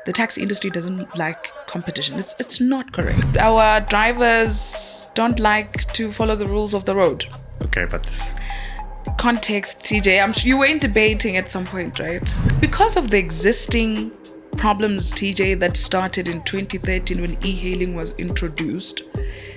the taxi industry doesn't like competition. It's not correct. Our drivers don't like to follow the rules of the road. Okay, but Context, TJ, I'm sure you were debating at some point, right? Because of the existing problems, TJ, that started in 2013 when e-hailing was introduced,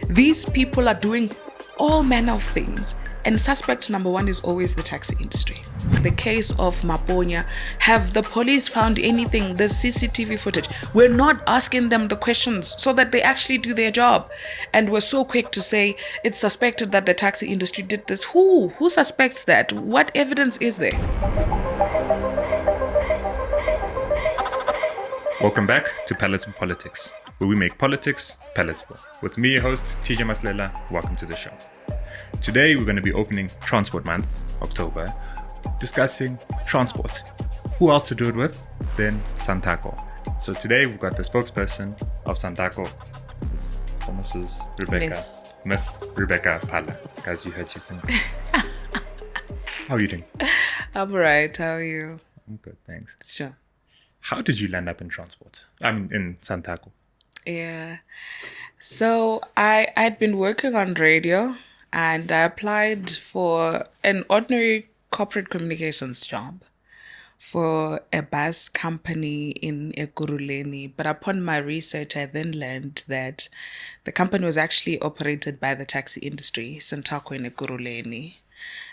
these people are doing all manner of things. And suspect number one is always the taxi industry. The case of Maponya, have the police found anything? The CCTV footage. We're not asking them the questions so that they actually do their job. And we're so quick to say it's suspected that the taxi industry did this. Who suspects that? What evidence is there? welcome back to Palatable Politics, where we make politics palatable. With me, your host, TJ Maslela. Welcome to the show. Today, we're going to be opening Transport Month, October, discussing transport. Who else to do it with than Santaco? So today, we've got the spokesperson of Santaco, Miss Rebecca Phala. Guys, you heard she sing. How are you doing? I'm right. How are you? I'm good, thanks. Sure. How did you land up in transport? I mean, in Santaco. Yeah. So I'd been working on radio and I applied for an ordinary corporate communications job for a bus company in Ekurhuleni. But upon my research, I then learned that the company was actually operated by the taxi industry, Santaco in Ekurhuleni.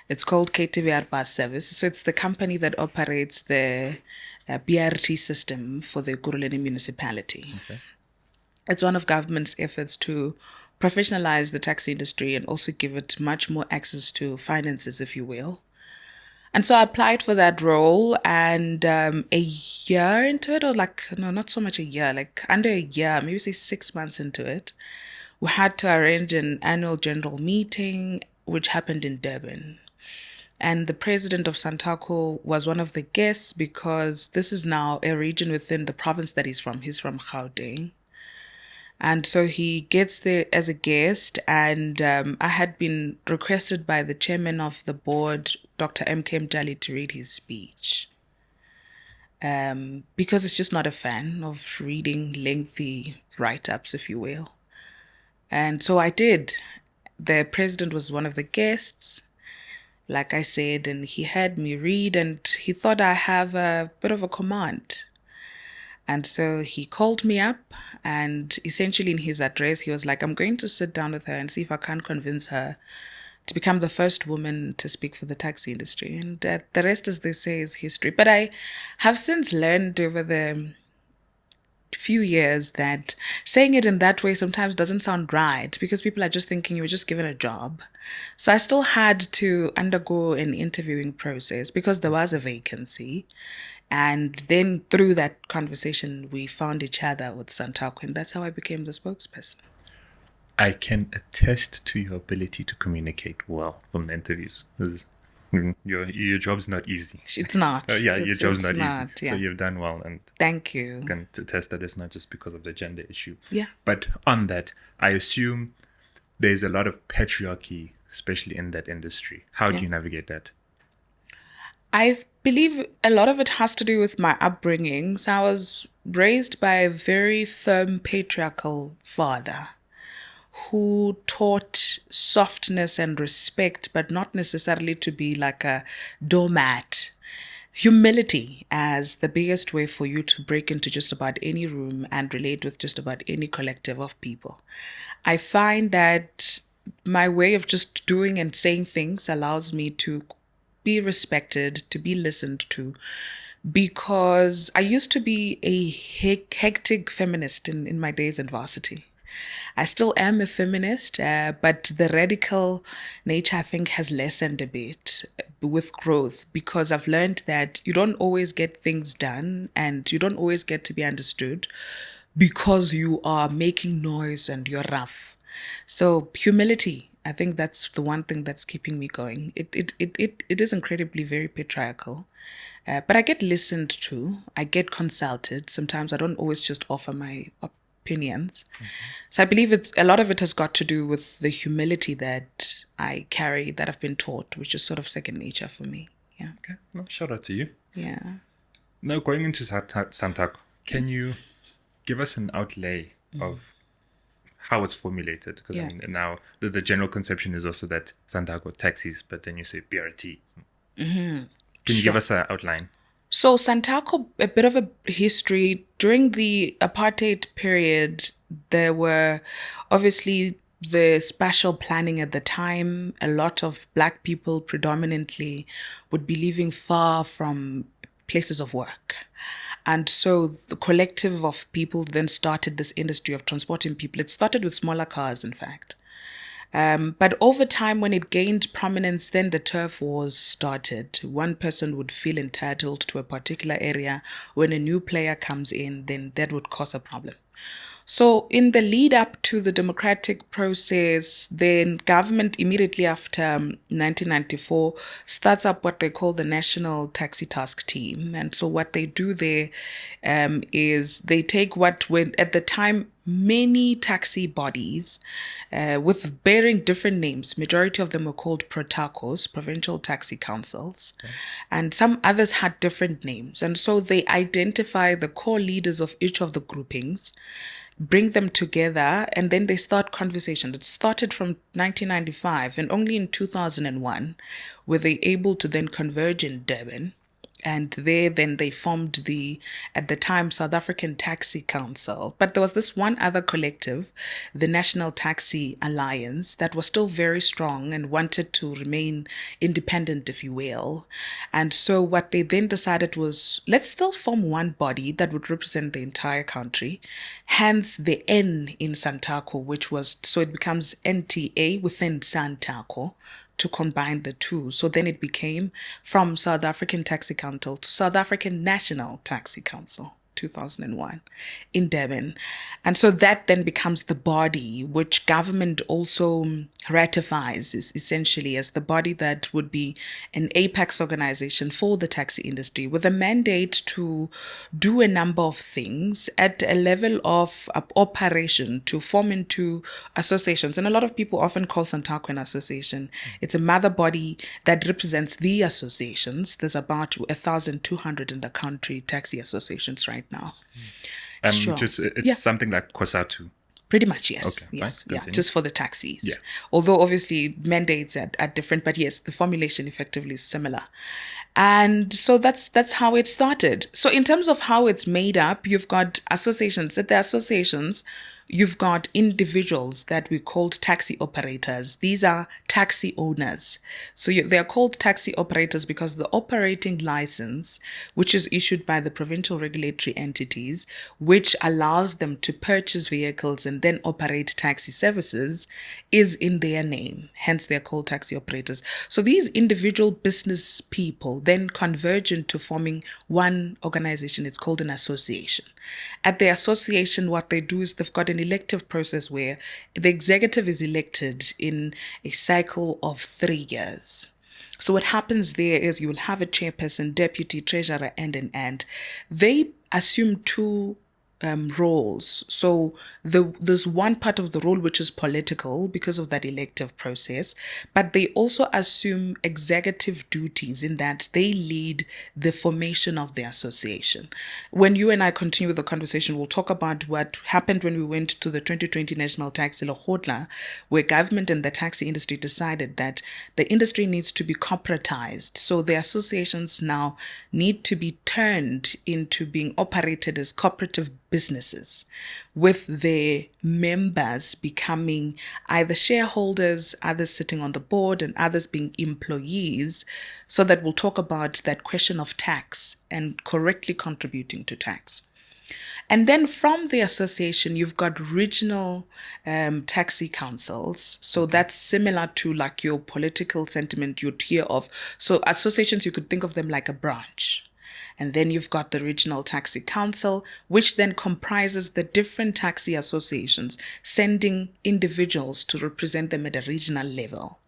It's called KTVR Bus Service. So it's the company that operates the BRT system for the Ekurhuleni municipality. Okay. It's one of government's efforts to professionalize the taxi industry and also give it much more access to finances, if you will. And so I applied for that role, and a year into it, or not so much a year, like under a year, maybe say 6 months into it, we had to arrange an annual general meeting, which happened in Durban. And the president of Santaco was one of the guests because this is now a region within the province that he's from. He's from Gauteng. And so he gets there as a guest, and I had been requested by the chairman of the board, Dr. M.K. Mjali, to read his speech. Because it's just not a fan of reading lengthy write-ups, if you will. And so I did. The president was one of the guests, like I said, and he had me read, and he thought I have a bit of a command. And so he called me up, and essentially in his address, he was like, I'm going to sit down with her and see if I can convince her to become the first woman to speak for the taxi industry. And the rest, as they say, is history. But I have since learned over the few years that saying it in that way sometimes doesn't sound right because people are just thinking you were just given a job. So I still had to undergo an interviewing process because there was a vacancy. And then through that conversation, we found each other with Santaco, and that's how I became the spokesperson. I can attest to your ability to communicate well from the interviews. Your job's not easy. It's not. Your job's not easy. Yeah. So you've done well, and thank you. I can attest that it's not just because of the gender issue. Yeah. But on that, I assume there's a lot of patriarchy, especially in that industry. How do you navigate that? I believe a lot of it has to do with my upbringing. So I was raised by a very firm patriarchal father who taught softness and respect, but not necessarily to be like a doormat. Humility as the biggest way for you to break into just about any room and relate with just about any collective of people. I find that my way of just doing and saying things allows me to be respected, to be listened to, because I used to be a hectic feminist in my days in varsity. I still am a feminist, but the radical nature, I think, has lessened a bit with growth because I've learned that you don't always get things done and you don't always get to be understood because you are making noise and you're rough. So humility, I think that's the one thing that's keeping me going. It is incredibly very patriarchal, but I get listened to. I get consulted. Sometimes I don't always just offer my opinions. Mm-hmm. So I believe a lot of it has got to do with the humility that I carry, that I've been taught, which is sort of second nature for me. Yeah. Okay. Well, shout out to you. Yeah. Now going into Santaco, Can you give us an outlay of how it's formulated? Because I Yeah. mean, now the general conception is also that Santaco taxis, but then you say BRT. Can you give Sure. us an outline? So Santaco, a bit of a history. During the apartheid period, there were obviously the spatial planning at the time. A lot of black people predominantly would be living far from places of work. And so the collective of people then started this industry of transporting people. It started with smaller cars, in fact. But over time, when it gained prominence, then the turf wars started. One person would feel entitled to a particular area. When a new player comes in, then that would cause a problem. So, in the lead up to the democratic process, then government immediately after 1994 starts up what they call the National Taxi Task Team. And so, what they do there is they take what were at the time many taxi bodies with bearing different names. Majority of them were called protacos, provincial taxi councils, and some others had different names. And so they identify the core leaders of each of the groupings, bring them together, and then they start conversation. It started from 1995, and only in 2001 were they able to then converge in Durban. And there, then they formed the, at the time, South African Taxi Council. But there was this one other collective, the National Taxi Alliance, that was still very strong and wanted to remain independent, if you will. And so what they then decided was, let's still form one body that would represent the entire country. Hence the N in Santaco, which was, so it becomes NTA within Santaco, to combine the two. So then it became from South African Taxi Council to South African National Taxi Council, 2001, in Durban. And so that then becomes the body which government also ratifies, is essentially as the body that would be an apex organization for the taxi industry, with a mandate to do a number of things at a level of operation, to form into associations. And a lot of people often call Santaco an association. It's a mother body that represents the associations. There's about 1,200 in the country, taxi associations right now. Sure. It's something like COSATU. Pretty much, yes. Okay, yes, fine. yeah, Continue. just for the taxis. Yeah. Although obviously mandates are different, but yes, the formulation effectively is similar. And so that's how it started. So in terms of how it's made up, you've got associations. At the associations, you've got individuals that we called taxi operators. These are taxi owners. So they're called taxi operators because the operating license, which is issued by the provincial regulatory entities, which allows them to purchase vehicles and then operate taxi services, is in their name. Hence, they're called taxi operators. So these individual business people then converge into forming one organization. It's called an association. At the association, what they do is they've got an elective process where the executive is elected in a cycle of 3 years. So what happens there is you will have a chairperson, deputy, treasurer, and they assume two roles. So there's one part of the role which is political because of that elective process, but they also assume executive duties in that they lead the formation of the association. When you and I continue with the conversation, we'll talk about what happened when we went to the 2020 National Taxi Lekgotla, where government and the taxi industry decided that the industry needs to be corporatized. So the associations now need to be turned into being operated as cooperative businesses, with their members becoming either shareholders, others sitting on the board, and others being employees, so that we'll talk about that question of tax and correctly contributing to tax. And then from the association, you've got regional taxi councils. So that's similar to like your political sentiment you'd hear of. So associations, you could think of them like a branch. And then you've got the Regional Taxi Council, which then comprises the different taxi associations, sending individuals to represent them at a regional level.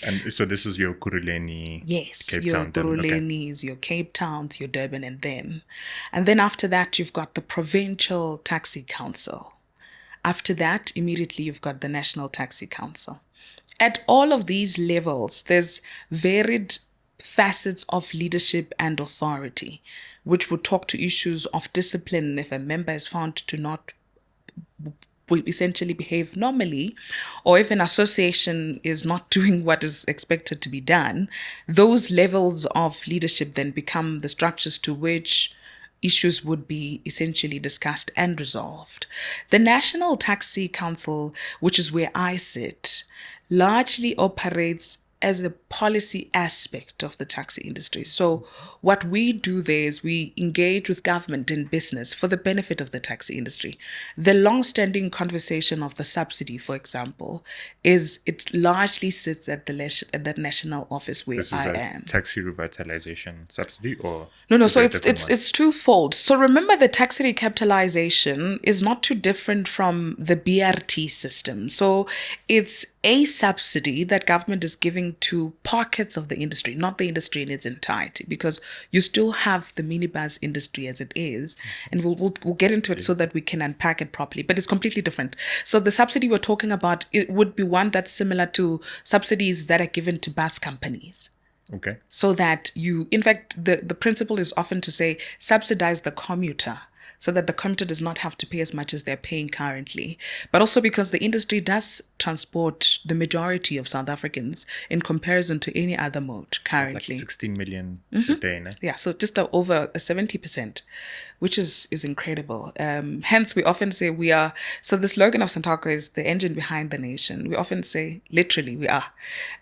And so this is your Kuruleni, Yes, Cape your Town, Durban. Okay. Gurulenis, your Cape Towns, your Durban and them. And then after that, you've got the Provincial Taxi Council. After that, immediately you've got the National Taxi Council. At all of these levels, there's varied facets of leadership and authority, which would talk to issues of discipline if a member is found to not will essentially behave normally, or if an association is not doing what is expected to be done. Those levels of leadership then become the structures to which issues would be essentially discussed and resolved. The National Taxi Council, which is where I sit, largely operates as a policy aspect of the taxi industry. So what we do there is we engage with government and business for the benefit of the taxi industry. The long-standing conversation of the subsidy, for example, is it largely sits at the national office where This is I a am. taxi revitalization subsidy, or No. is So it a it's different it's one? it's twofold. So remember, the taxi recapitalization is not too different from the BRT system. So it's a subsidy that government is giving to pockets of the industry, not the industry in its entirety, because you still have the minibus industry as it is, and we'll get into it so that we can unpack it properly. But it's completely different. So the subsidy we're talking about, it would be one that's similar to subsidies that are given to bus companies. Okay. So that in fact, the principle is often to say subsidize the commuter, so that the commuter does not have to pay as much as they're paying currently. But also because the industry does transport the majority of South Africans in comparison to any other mode Like currently. 16 million a day, no? Yeah, so just over 70%, which is incredible. Hence, we often say we are. So the slogan of Santaco is the engine behind the nation. We often say, literally, we are.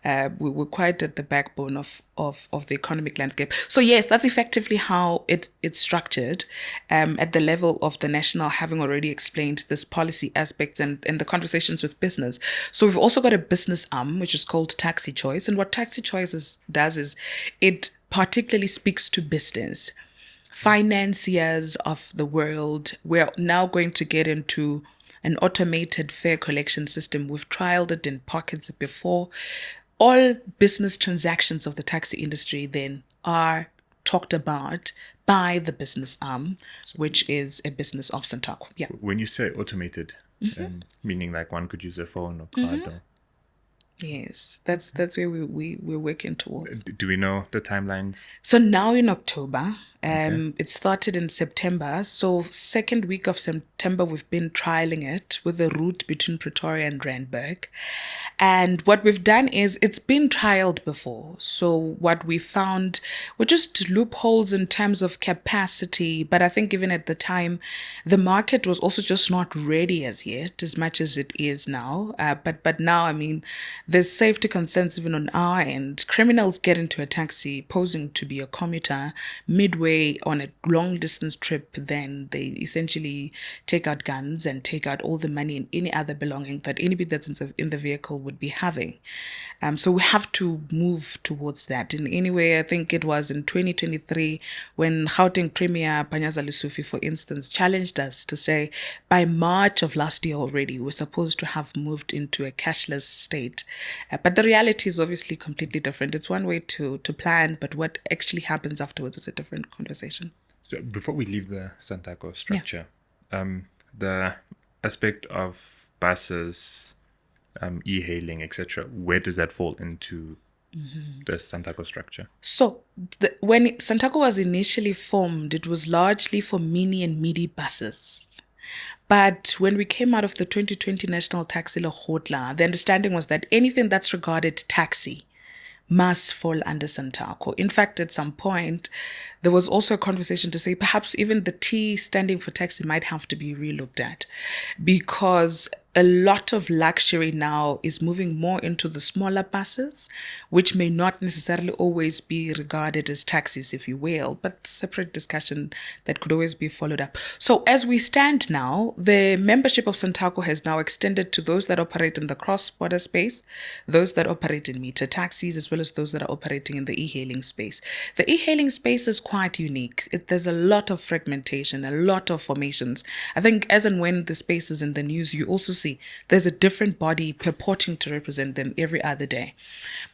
We're quite at the backbone of the economic landscape. So yes, that's effectively how it's structured at the level of the national, having already explained this policy aspects and the conversations with business. So we've also got a business arm, which is called Taxi Choice. And what Taxi Choice does is it particularly speaks to business. Financiers of the world, we're now going to get into an automated fare collection system. We've trialed it in pockets before. All business transactions of the taxi industry then are talked about by the business arm, which is a business of Santaco. Yeah. When you say automated, meaning like one could use a phone or card, or Yes, that's where we're working towards. do we know the timelines? So now in October, it started in September. So second week of September, we've been trialing it with a route between Pretoria and Randburg. And what we've done is it's been trialed before. So what we found were just loopholes in terms of capacity. But I think even at the time, the market was also just not ready as yet, as much as it is now. But now, I mean, there's safety concerns even on our end. Criminals get into a taxi posing to be a commuter midway on a long distance trip. Then they essentially take out guns and take out all the money and any other belonging that anybody that's in the vehicle would be having. So we have to move towards that. In any way, I think it was in 2023 when Gauteng Premier Panyaza Lesufi, for instance, challenged us to say by March of last year already, we're supposed to have moved into a cashless state. But the reality is obviously completely different. It's one way to plan, but what actually happens afterwards is a different conversation. So before we leave the Santaco structure, the aspect of buses, e-hailing, etc., where does that fall into the Santaco structure? So when Santaco was initially formed, it was largely for mini and midi buses. But when we came out of the 2020 National Taxi Lekgotla, the understanding was that anything that's regarded taxi must fall under Santaco. In fact, at some point, there was also a conversation to say perhaps even the T standing for taxi might have to be relooked at, because a lot of luxury now is moving more into the smaller buses, which may not necessarily always be regarded as taxis, if you will, but separate discussion that could always be followed up. So as we stand now, the membership of Santaco has now extended to those that operate in the cross-border space, those that operate in meter taxis, as well as those that are operating in the e-hailing space. The e-hailing space is quite unique. There's a lot of fragmentation, a lot of formations. I think as and when the space is in the news, you also see there's a different body purporting to represent them every other day.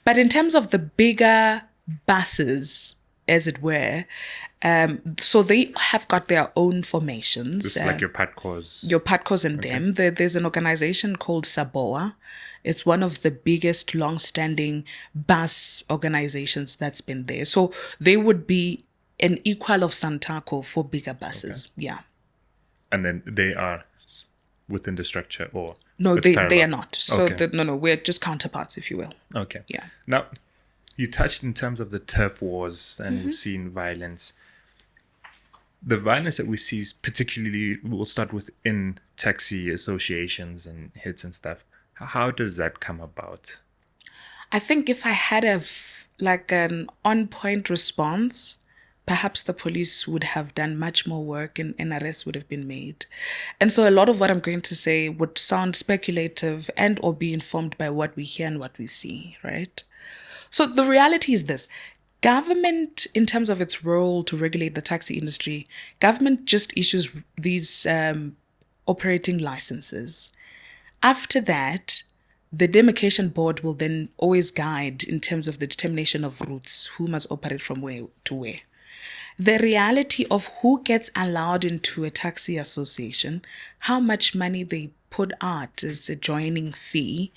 But in terms of the bigger buses, as it were. So they have got their own formations. This is like your PATCOs. Your PATCOs and them. There's an organization called SABOA. It's one of the biggest long-standing bus organizations that's been there. So they would be an equal of Santaco for bigger buses. Okay. Yeah. And then they are within the structure, or no, they are not. So we're just counterparts, if you will. Okay. Yeah. Now, you touched in terms of the turf wars, and we've seen violence. The violence that we see is particularly, we'll start within taxi associations and hits and stuff. How does that come about? I think if I had an on-point response, perhaps the police would have done much more work and arrests would have been made. And so a lot of what I'm going to say would sound speculative and or be informed by what we hear and what we see, right? So the reality is this. Government, in terms of its role to regulate the taxi industry, government just issues these operating licenses. After that, the demarcation board will then always guide in terms of the determination of routes, who must operate from where to where. The reality of who gets allowed into a taxi association, how much money they put out as a joining fee,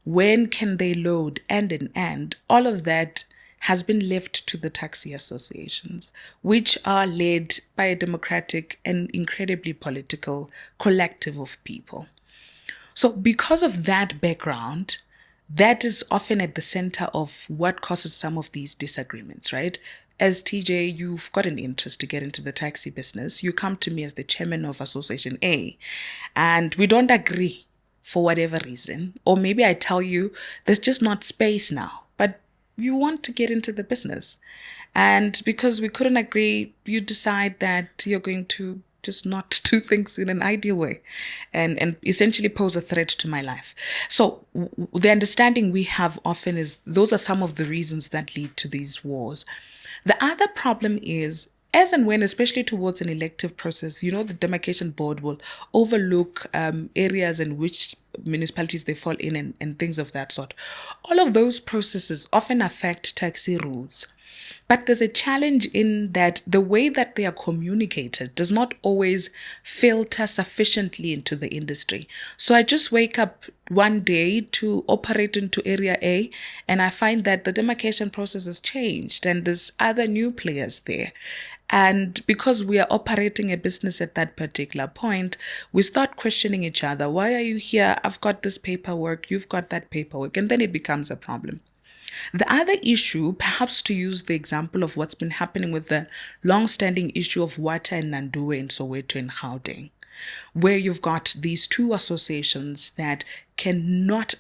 when can they load, and all of that has been left to the taxi associations, which are led by a democratic and incredibly political collective of people. So because of that background, that is often at the center of what causes some of these disagreements, right? As TJ, you've got an interest to get into the taxi business. You come to me as the chairman of Association A, and we don't agree for whatever reason. Or maybe I tell you, there's just not space now, but you want to get into the business. And because we couldn't agree, you decide that you're going to just not do things in an ideal way and essentially pose a threat to my life. So the understanding we have often is those are some of the reasons that lead to these wars. The other problem is, as and when, especially towards an elective process, the demarcation board will overlook areas in which municipalities they fall in and things of that sort. All of those processes often affect taxi rules. But there's a challenge in that the way that they are communicated does not always filter sufficiently into the industry. So I just wake up one day to operate into Area A, and I find that the demarcation process has changed and there's other new players there. And because we are operating a business at that particular point, we start questioning each other. Why are you here? I've got this paperwork. You've got that paperwork. And then it becomes a problem. The other issue, perhaps to use the example of what's been happening with the long-standing issue of water in Nanduwe and Soweto and Gauteng, where you've got these two associations that cannot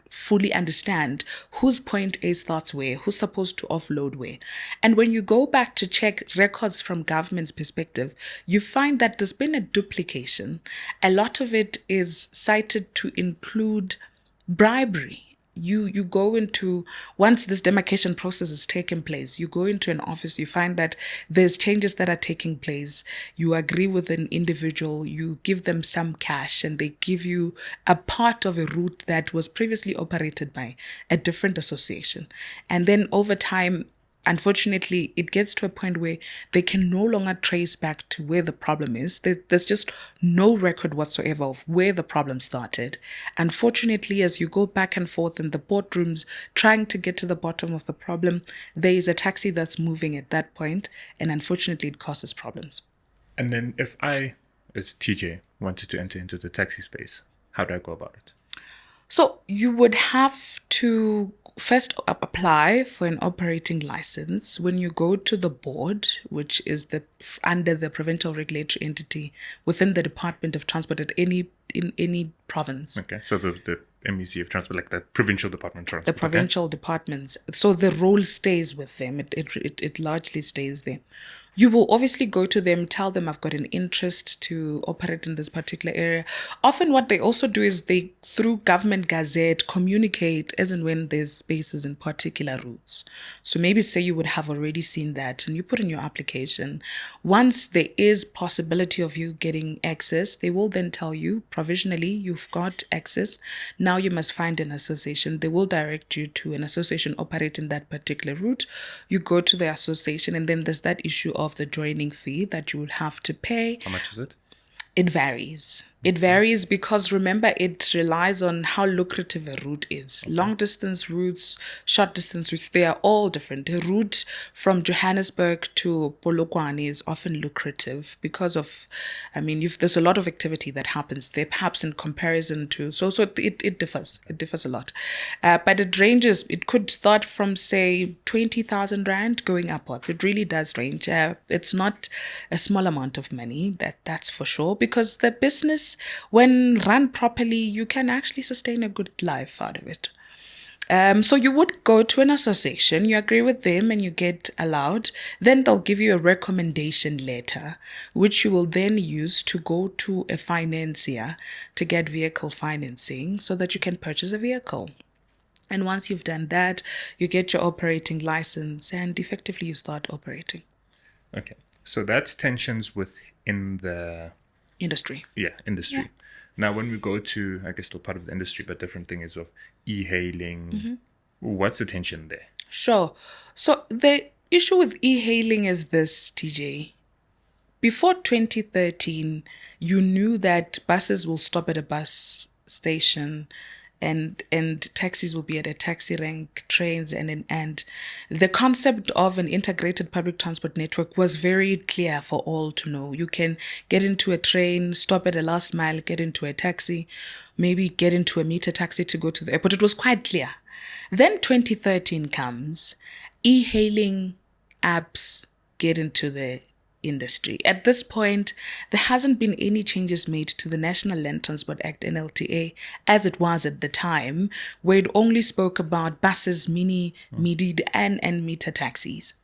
fully understand whose point A starts where, who's supposed to offload where. And when you go back to check records from government's perspective, you find that there's been a duplication. A lot of it is cited to include bribery. You go into, once this demarcation process has taken place, you go into an office, you find that there's changes that are taking place. You agree with an individual, you give them some cash, and they give you a part of a route that was previously operated by a different association. And then over time, unfortunately, it gets to a point where they can no longer trace back to where the problem is. There's just no record whatsoever of where the problem started. Unfortunately, as you go back and forth in the boardrooms trying to get to the bottom of the problem, there is a taxi that's moving at that point, and unfortunately, it causes problems. And then if I, as TJ, wanted to enter into the taxi space, how do I go about it? So you would have to first apply for an operating license. When you go to the board, which is under the provincial regulatory entity within the Department of Transport in any province. Okay, so the MEC of Transport, like the provincial department of transport. The provincial departments. So the role stays with them. It largely stays there. You will obviously go to them, tell them I've got an interest to operate in this particular area. Often what they also do is they, through government gazette, communicate as and when there's spaces in particular routes. So maybe say you would have already seen that and you put in your application. Once there is possibility of you getting access, they will then tell you provisionally you've got access. Now you must find an association. They will direct you to an association operating that particular route. You go to the association, and then there's that issue of the joining fee that you will have to pay. How much is it? It varies. It varies because remember, it relies on how lucrative a route is. Okay. Long distance routes, short distance routes, they are all different. A route from Johannesburg to Polokwane is often lucrative because of, there's a lot of activity that happens there, perhaps in comparison to, so it differs. It differs a lot. But it ranges, it could start from, say, 20,000 Rand going upwards. It really does range. It's not a small amount of money, that's for sure, because the business, when run properly, you can actually sustain a good life out of it. So you would go to an association, you agree with them and you get allowed. Then they'll give you a recommendation letter, which you will then use to go to a financier to get vehicle financing so that you can purchase a vehicle. And once you've done that, you get your operating license and effectively you start operating. Okay. So that's tensions within the industry. Yeah, industry. Yeah. Now, when we go to, I guess, still part of the industry, but different thing is of e-hailing. What's the tension there? Sure. So the issue with e-hailing is this, TJ. Before 2013, you knew that buses will stop at a bus station and taxis will be at a taxi rank, trains, and the concept of an integrated public transport network was very clear for all to know. You can get into a train, stop at a last mile, get into a taxi, maybe get into a meter taxi to go to the airport. It was quite clear. Then 2013 comes, e-hailing apps get into the industry. At this point, there hasn't been any changes made to the National Land Transport Act, NLTA, as it was at the time, where it only spoke about buses, midi, and meter taxis.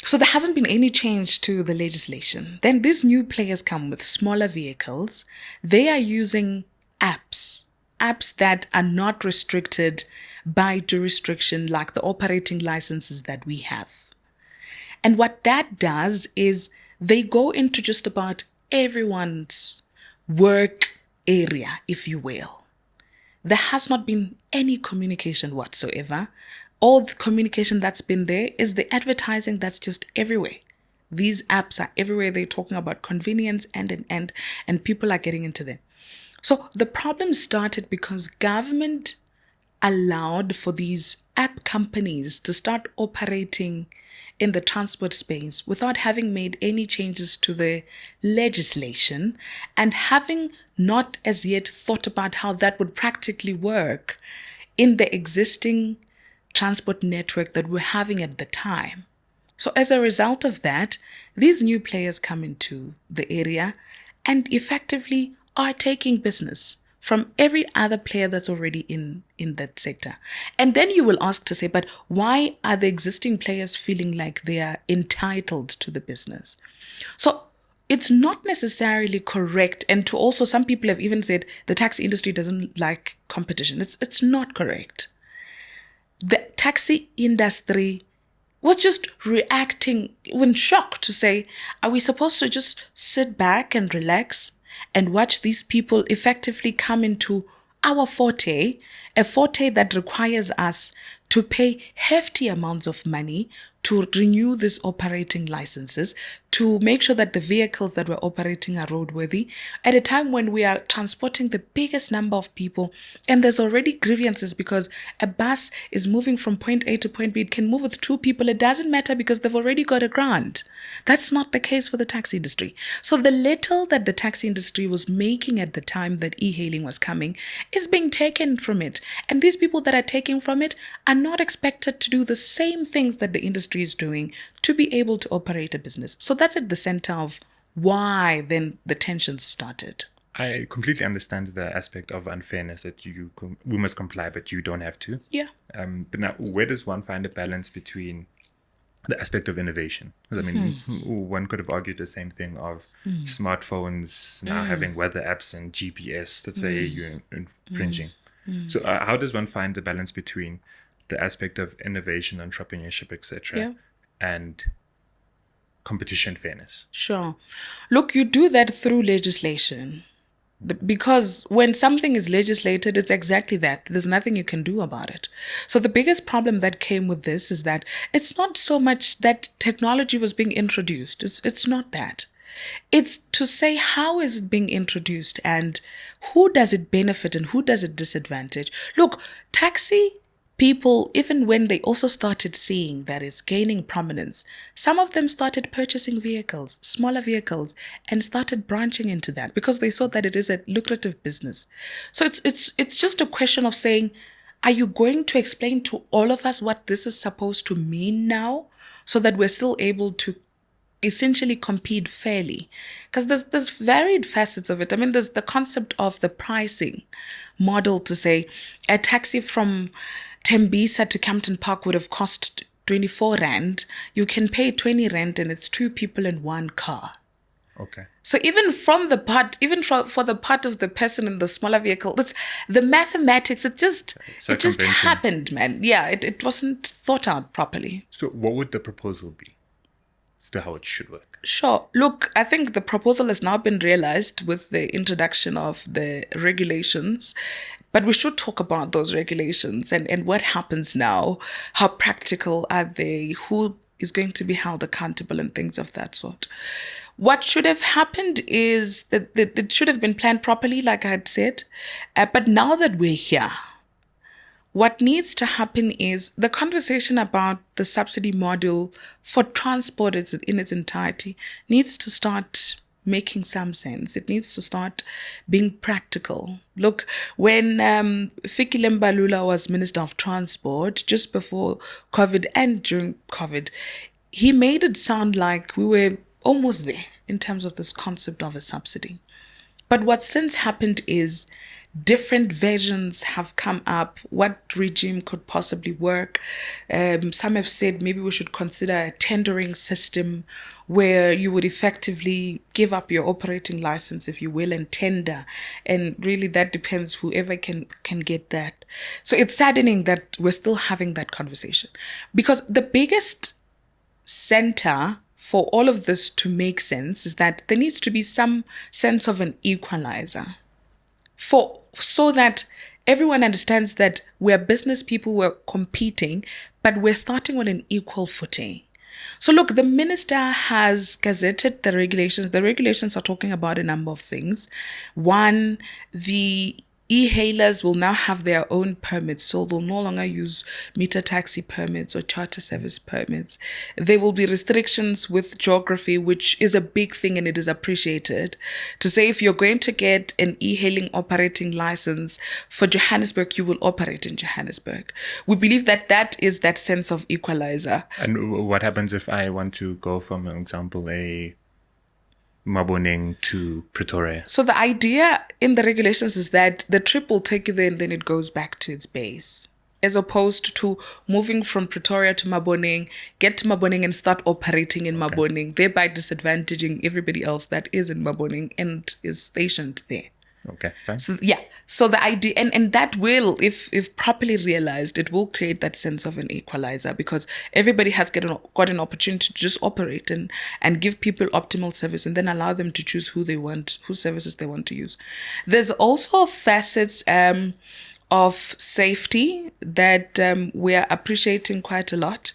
So there hasn't been any change to the legislation. Then these new players come with smaller vehicles. They are using apps that are not restricted by jurisdiction like the operating licenses that we have. And what that does is they go into just about everyone's work area, if you will. There has not been any communication whatsoever. All the communication that's been there is the advertising that's just everywhere. These apps are everywhere. They're talking about convenience and people are getting into them. So the problem started because government allowed for these app companies to start operating in the transport space without having made any changes to the legislation and having not as yet thought about how that would practically work in the existing transport network that we're having at the time. So as a result of that, these new players come into the area and effectively are taking business from every other player that's already in that sector. And then you will ask to say, but why are the existing players feeling like they are entitled to the business? So it's not necessarily correct. And to also, some people have even said the taxi industry doesn't like competition. It's not correct. The taxi industry was just reacting in shock to say, are we supposed to just sit back and relax and watch these people effectively come into our forte, a forte that requires us to pay hefty amounts of money to renew these operating licenses, to make sure that the vehicles that we're operating are roadworthy, at a time when we are transporting the biggest number of people, and there's already grievances because a bus is moving from point A to point B. It can move with 2 people. It doesn't matter because they've already got a grant. That's not the case for the taxi industry. So the little that the taxi industry was making at the time that e-hailing was coming is being taken from it. And these people that are taking from it are not expected to do the same things that the industry is doing to be able to operate a business. So that's at the center of why then the tensions started. I completely understand the aspect of unfairness that we must comply, but you don't have to. Yeah. But now, where does one find a balance between the aspect of innovation. 'Cause, I mean, one could have argued the same thing of smartphones now having weather apps and GPS that say you're infringing. So how does one find the balance between the aspect of innovation, entrepreneurship, etc., and competition fairness? Sure. Look, you do that through legislation. Because when something is legislated, it's exactly that. There's nothing you can do about it. So the biggest problem that came with this is that it's not so much that technology was being introduced. It's not that. It's to say, how is it being introduced and who does it benefit and who does it disadvantage? Look, taxi people, even when they also started seeing that it's gaining prominence, some of them started purchasing vehicles, smaller vehicles, and started branching into that because they saw that it is a lucrative business. So it's just a question of saying, are you going to explain to all of us what this is supposed to mean now so that we're still able to essentially compete fairly? Because there's varied facets of it. I mean, there's the concept of the pricing model to say a taxi from Tembisa to Campton Park would have cost 24 Rand. You can pay 20 Rand and it's two people in one car. Okay. So even for the part of the person in the smaller vehicle, that's the mathematics. It just happened, man. Yeah, it wasn't thought out properly. So what would the proposal be as to how it should work? Sure. Look, I think the proposal has now been realized with the introduction of the regulations, but we should talk about those regulations and what happens now, how practical are they, who is going to be held accountable and things of that sort. What should have happened is that it should have been planned properly, like I had said, but now that we're here, what needs to happen is the conversation about the subsidy model for transport in its entirety needs to start making some sense. It needs to start being practical. Look, when Fikile Mbalula was Minister of Transport, just before COVID and during COVID, he made it sound like we were almost there in terms of this concept of a subsidy. But what's since happened is different versions have come up, what regime could possibly work. Some have said maybe we should consider a tendering system where you would effectively give up your operating license, if you will, and tender. And really that depends whoever can get that. So it's saddening that we're still having that conversation because the biggest center for all of this to make sense is that there needs to be some sense of an equalizer. So that everyone understands that we're business people, we're competing, but we're starting on an equal footing. So look, the minister has gazetted the regulations. The regulations are talking about a number of things. One, the e-hailers will now have their own permits, so they'll no longer use meter taxi permits or charter service permits. There will be restrictions with geography, which is a big thing and it is appreciated. To say if you're going to get an e-hailing operating license for Johannesburg, you will operate in Johannesburg. We believe that that is that sense of equalizer. And what happens if I want to go from, for example, a Maboning to Pretoria? So the idea in the regulations is that the trip will take you there and then it goes back to its base, as opposed to moving from Pretoria to Maboning, get to Maboning and start operating in Maboning, thereby disadvantaging everybody else that is in Maboning and is stationed there. Okay, fine. So yeah, so the idea, and that will, if properly realized, it will create that sense of an equalizer because everybody has got an opportunity to just operate and give people optimal service and then allow them to choose whose services they want to use. There's also facets of safety that we are appreciating quite a lot.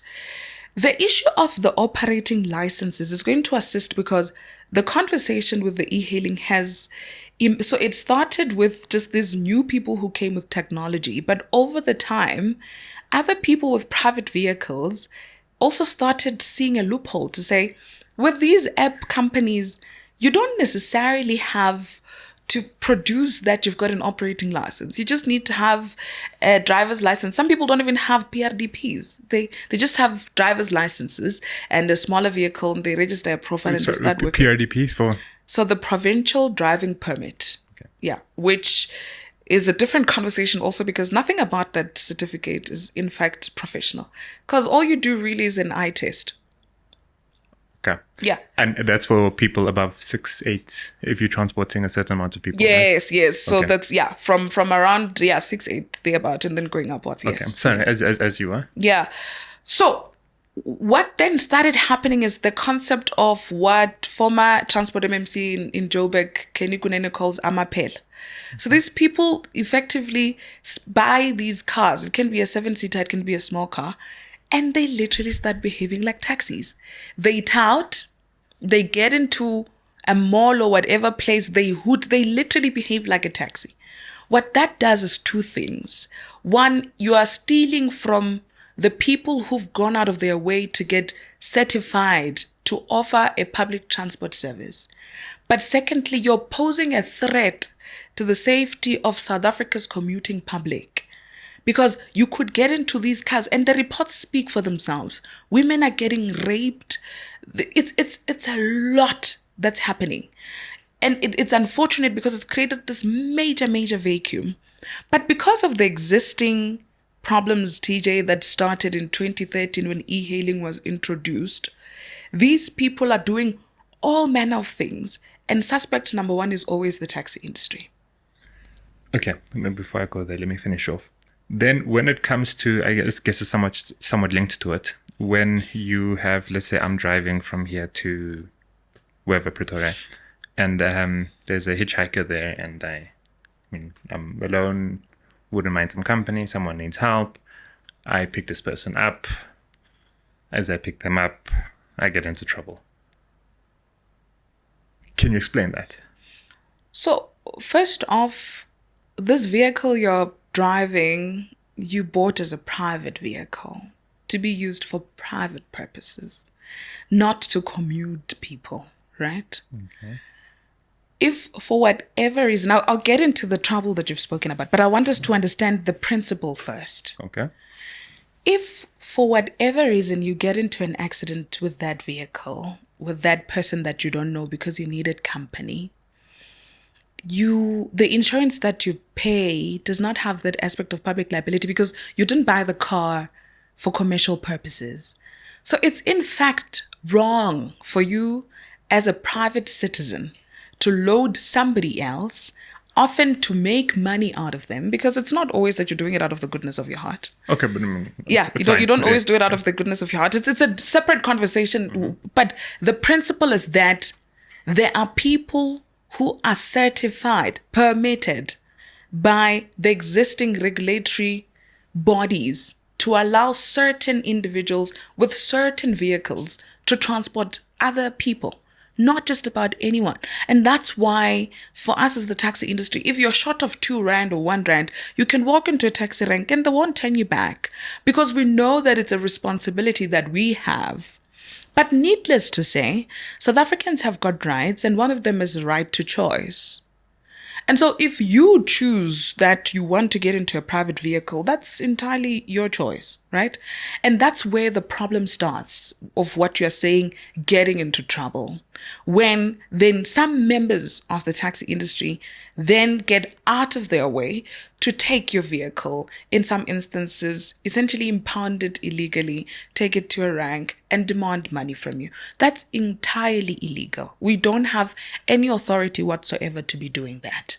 The issue of the operating licenses is going to assist because the conversation with the e-hailing so it started with just these new people who came with technology, but over the time, other people with private vehicles also started seeing a loophole to say, with these app companies, you don't necessarily have to produce that you've got an operating license. You just need to have a driver's license. Some people don't even have PRDPs. They just have driver's licenses and a smaller vehicle, and they register a profile and they start working. PRDPs for? So the provincial driving permit. Okay. Yeah, which is a different conversation also, because nothing about that certificate is in fact professional, because all you do really is an eye test. Okay. Yeah. And that's for people above 6'8", if you're transporting a certain amount of people. Yes, right? yes. So Okay. that's, from around 6'8" thereabout, and then going upwards. Okay. Yes. Sorry, yes. as you are. Yeah. So what then started happening is the concept of what former Transport MMC in Joburg, Kenny Kunene, calls amapel. So these people effectively buy these cars. It can be a 7-seater, it can be a small car, and they literally start behaving like taxis. They tout, they get into a mall or whatever place, they hoot, they literally behave like a taxi. What that does is two things. One, you are stealing from the people who've gone out of their way to get certified to offer a public transport service. But secondly, you're posing a threat to the safety of South Africa's commuting public. Because you could get into these cars, and the reports speak for themselves. Women are getting raped. It's a lot that's happening. And it's unfortunate because it's created this major vacuum. But because of the existing problems, TJ, that started in 2013 when e-hailing was introduced, these people are doing all manner of things. And suspect number one is always the taxi industry. Okay, before I go there, let me finish off. Then when it comes to, I guess it's somewhat linked to it. When you have, let's say I'm driving from here to wherever, Pretoria, and there's a hitchhiker there, and I'm alone, wouldn't mind some company, someone needs help. I pick this person up. As I pick them up, I get into trouble. Can you explain that? So first off, this vehicle you're driving, you bought as a private vehicle to be used for private purposes, not to commute people, right? Okay. If for whatever reason, I'll get into the trouble that you've spoken about, but I want us to understand the principle first. Okay. If for whatever reason you get into an accident with that vehicle, with that person that you don't know because you needed company, the insurance that you pay does not have that aspect of public liability because you didn't buy the car for commercial purposes. So it's in fact wrong for you as a private citizen to load somebody else, often to make money out of them, because it's not always that you're doing it out of the goodness of your heart. Okay, but you don't always do it out of the goodness of your heart. It's a separate conversation, but the principle is that there are people who are certified, permitted by the existing regulatory bodies to allow certain individuals with certain vehicles to transport other people, not just about anyone. And that's why for us as the taxi industry, if you're short of 2 rand or 1 rand, you can walk into a taxi rank and they won't turn you back, because we know that it's a responsibility that we have. But needless to say, South Africans have got rights, and one of them is the right to choice. And so if you choose that you want to get into a private vehicle, that's entirely your choice, right? And that's where the problem starts of what you're saying, getting into trouble. When then some members of the taxi industry then get out of their way to take your vehicle, in some instances, essentially impound it illegally, take it to a rank and demand money from you. That's entirely illegal. We don't have any authority whatsoever to be doing that.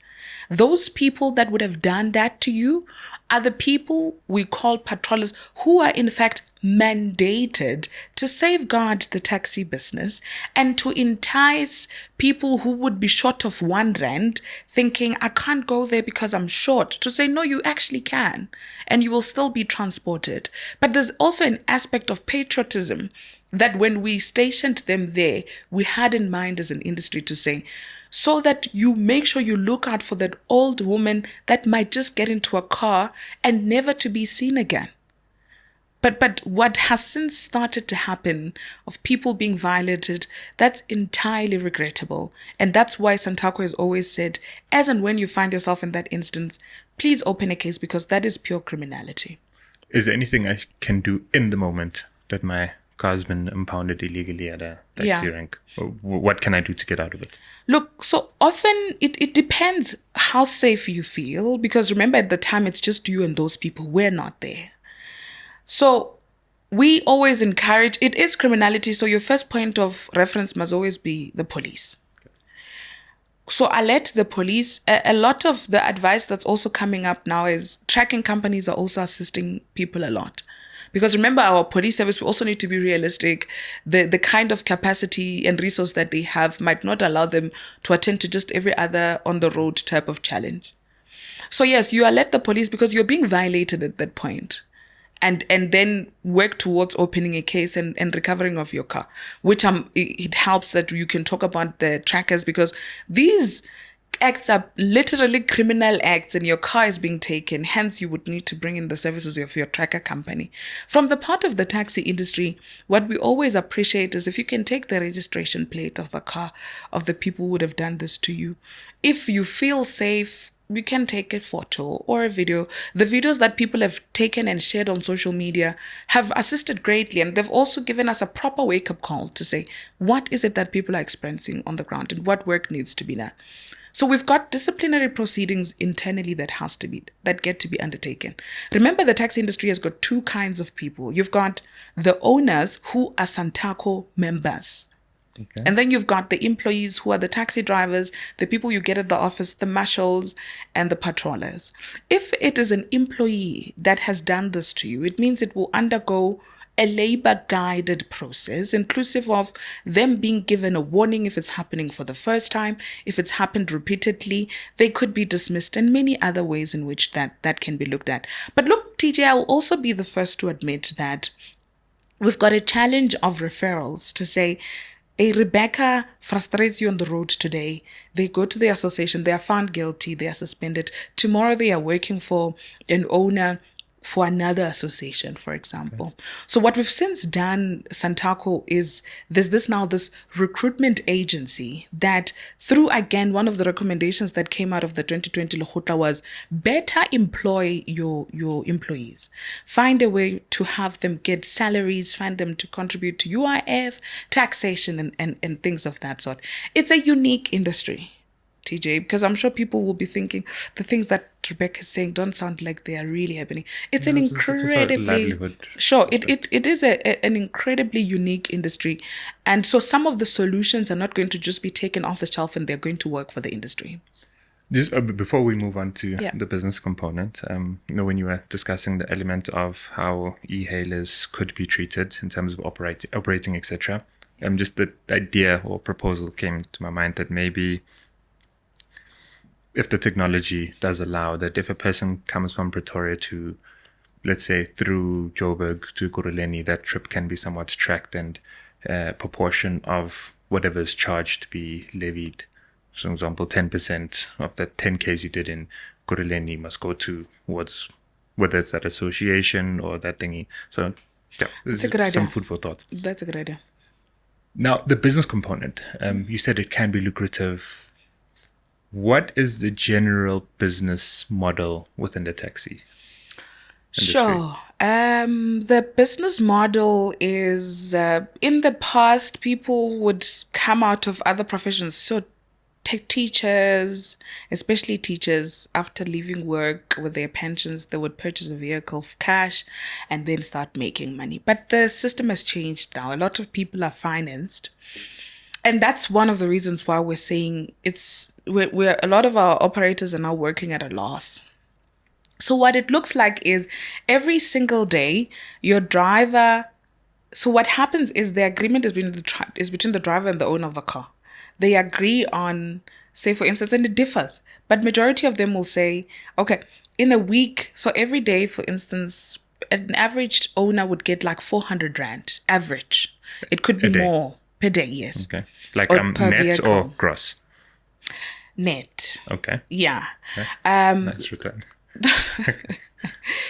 Those people that would have done that to you are the people we call patrollers, who are in fact mandated to safeguard the taxi business and to entice people who would be short of 1 rand, thinking, I can't go there because I'm short, to say, no, you actually can, and you will still be transported. But there's also an aspect of patriotism that when we stationed them there, we had in mind as an industry to say, so that you make sure you look out for that old woman that might just get into a car and never to be seen again. But what has since started to happen of people being violated, that's entirely regrettable. And that's why Santaco has always said, as and when you find yourself in that instance, please open a case, because that is pure criminality. Is there anything I can do in the moment that my car's been impounded illegally at a taxi Yeah. rank. What can I do to get out of it? Look, so often it depends how safe you feel, because remember, at the time it's just you and those people. We're not there. So we always encourage, it is criminality, so your first point of reference must always be the police. So I let the police, a lot of the advice that's also coming up now is tracking companies are also assisting people a lot. Because remember, our police service, we also need to be realistic. The kind of capacity and resource that they have might not allow them to attend to just every other on the road type of challenge. So yes, you alert the police because you're being violated at that point. And then work towards opening a case and recovering of your car, which it helps that you can talk about the trackers, because these acts are literally criminal acts and your car is being taken. Hence, you would need to bring in the services of your tracker company. From the part of the taxi industry, what we always appreciate is if you can take the registration plate of the car of the people who would have done this to you. If you feel safe, you can take a photo or a video. The videos that people have taken and shared on social media have assisted greatly. And they've also given us a proper wake-up call to say, what is it that people are experiencing on the ground and what work needs to be done? So we've got disciplinary proceedings internally that get to be undertaken. Remember, the taxi industry has got two kinds of people. You've got the owners who are Santaco members. Okay. And then you've got the employees who are the taxi drivers, the people you get at the office, the marshals, and the patrollers. If it is an employee that has done this to you, it means it will undergo a labor-guided process, inclusive of them being given a warning if it's happening for the first time. If it's happened repeatedly, they could be dismissed, and many other ways in which that can be looked at. But look, TJ, I'll also be the first to admit that we've got a challenge of referrals to say, a Rebecca frustrates you on the road today. They go to the association, they are found guilty, they are suspended. Tomorrow they are working for an owner for another association, for example. Okay. So what we've since done, Santaco, is there's this recruitment agency that, through, again, one of the recommendations that came out of the 2020 Lekgotla was better employ your employees. Find a way to have them get salaries, find them to contribute to UIF, taxation, and things of that sort. It's a unique industry, TJ, because I'm sure people will be thinking the things that Rebecca is saying don't sound like they are really happening. It's an incredibly it is an incredibly unique industry, and so some of the solutions are not going to just be taken off the shelf and they're going to work for the industry. Just before we move on to the business component, when you were discussing the element of how e-hailers could be treated in terms of operating, etc., just the idea or proposal came to my mind that maybe, if the technology does allow that, if a person comes from Pretoria to, let's say, through Joburg to Kuruleni, that trip can be somewhat tracked and a proportion of whatever is charged be levied. So, for example, 10% of the 10Ks you did in Kuruleni must go towards whether it's that association or that thingy. So, yeah, that's a good idea. Some food for thought. That's a good idea. Now, the business component, you said it can be lucrative. What is the general business model within the taxi industry? Sure. The business model is, in the past, people would come out of other professions. So teachers, especially teachers, after leaving work with their pensions, they would purchase a vehicle for cash and then start making money. But the system has changed now. A lot of people are financed. And that's one of the reasons why we're saying we're a lot of our operators are now working at a loss. So what it looks like is every single day, your driver. So what happens is the agreement is between the driver and the owner of the car. They agree on, say, for instance, and it differs, but majority of them will say, okay, in a week, so every day, for instance, an average owner would get like 400 Rand, average. It could be more per day, yes. Okay. Like net vehicle. Or gross? Net. Okay. Yeah. Nice return.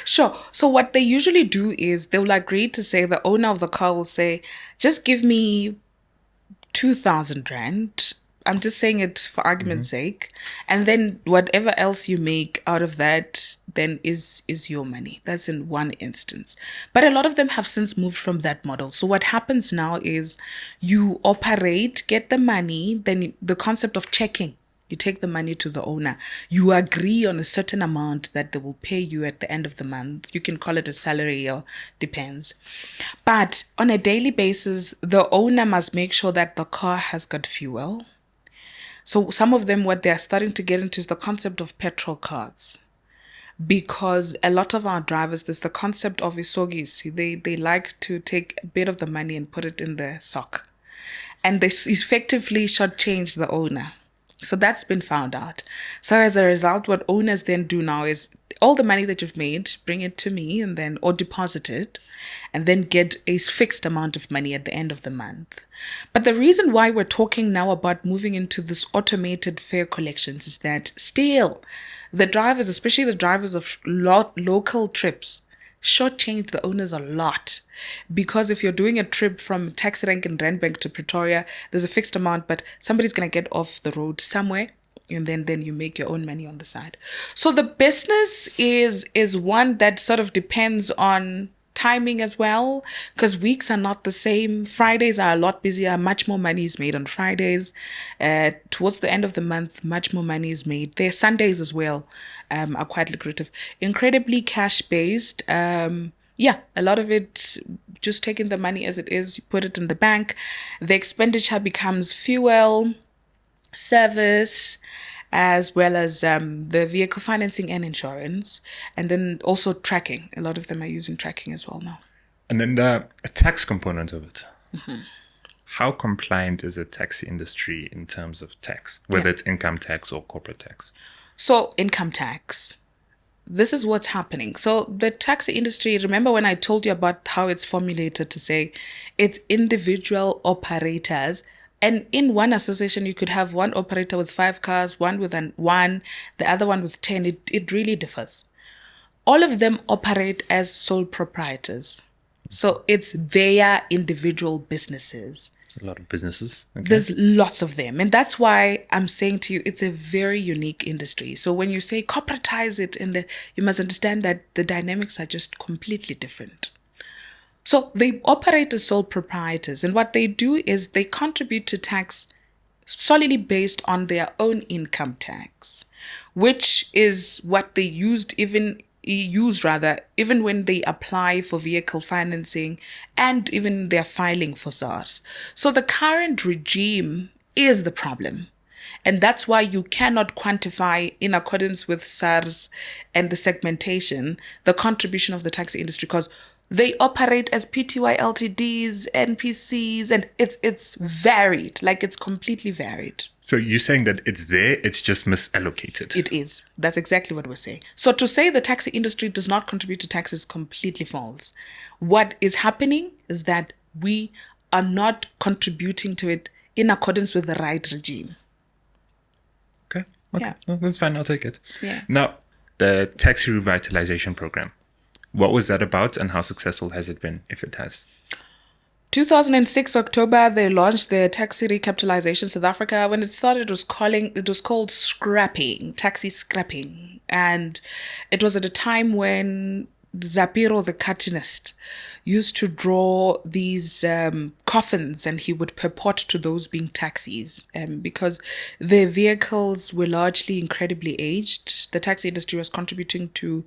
Sure. So what they usually do is they'll agree to say, the owner of the car will say, just give me 2,000 Rand I'm just saying it for argument's sake. And then whatever else you make out of that then is your money. That's in one instance. But a lot of them have since moved from that model. So what happens now is you operate, get the money, then the concept of checking. You take the money to the owner. You agree on a certain amount that they will pay you at the end of the month. You can call it a salary or depends. But on a daily basis, the owner must make sure that the car has got fuel. So some of them, what they're starting to get into is the concept of petrol cards. Because a lot of our drivers, there's the concept of isogisi. They like to take a bit of the money and put it in their sock. And they effectively shortchange the owner. So that's been found out. So as a result, what owners then do now is all the money that you've made, bring it to me and then, or deposit it, and then get a fixed amount of money at the end of the month. But the reason why we're talking now about moving into this automated fare collections is that still the drivers, especially the drivers of local trips, shortchange the owners a lot. Because if you're doing a trip from taxi rank in Randbank to Pretoria, there's a fixed amount, but somebody's going to get off the road somewhere, and then you make your own money on the side. So the business is one that sort of depends on timing as well, because weeks are not the same. Fridays are a lot busier. Much more money is made on Fridays. Towards the end of the month, much more money is made. Their Sundays as well are quite lucrative. Incredibly cash-based. A lot of it, just taking the money as it is, you put it in the bank. The expenditure becomes fuel, service, as well as the vehicle financing and insurance, and then also tracking. A lot of them are using tracking as well now. And then a tax component of it. How compliant is the taxi industry in terms of tax, whether it's income tax or corporate tax? So income tax. This is what's happening. So the taxi industry, remember when I told you about how it's formulated to say it's individual operators. And in one association, you could have one operator with 5 cars, one with one, the other one with 10. It really differs. All of them operate as sole proprietors. So it's their individual businesses. A lot of businesses. Okay. There's lots of them. And that's why I'm saying to you, it's a very unique industry. So when you say corporatize it, you must understand that the dynamics are just completely different. So they operate as sole proprietors, and what they do is they contribute to tax solely based on their own income tax, which is what they use even when they apply for vehicle financing and even their filing for SARS. So the current regime is the problem. And that's why you cannot quantify, in accordance with SARS and the segmentation, the contribution of the taxi industry, because they operate as PTY LTDs, NPCs, and it's varied. Like, it's completely varied. So you're saying that it's there, it's just misallocated. It is. That's exactly what we're saying. So to say the taxi industry does not contribute to tax is completely false. What is happening is that we are not contributing to it in accordance with the right regime. Okay. Yeah. No, that's fine. I'll take it. Yeah. Now, the taxi revitalization program. What was that about, and how successful has it been, if it has? 2006 October, they launched the Taxi Recapitalization South Africa. When it started, it was called scrapping, taxi scrapping. And it was at a time when Zapiro, the cartoonist, used to draw these coffins, and he would purport to those being taxis because their vehicles were largely incredibly aged. The taxi industry was contributing to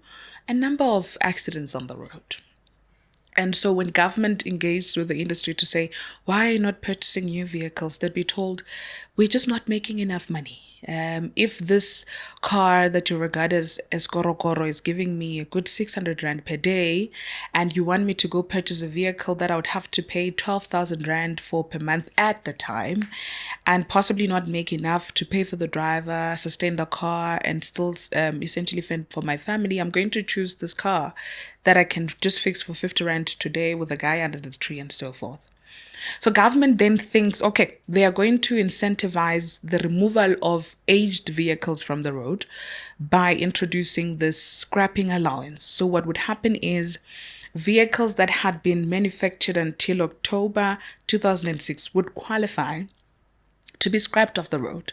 a number of accidents on the road. And so when government engaged with the industry to say, why are you not purchasing new vehicles? They'd be told, we're just not making enough money. If this car that you regard as Korokoro is giving me a good 600 Rand per day, and you want me to go purchase a vehicle that I would have to pay 12,000 Rand for per month at the time, and possibly not make enough to pay for the driver, sustain the car, and still essentially fend for my family, I'm going to choose this car that I can just fix for 50 Rand today with a guy under the tree and so forth. So government then thinks, okay, they are going to incentivize the removal of aged vehicles from the road by introducing this scrapping allowance. So what would happen is vehicles that had been manufactured until October 2006 would qualify to be scrapped off the road.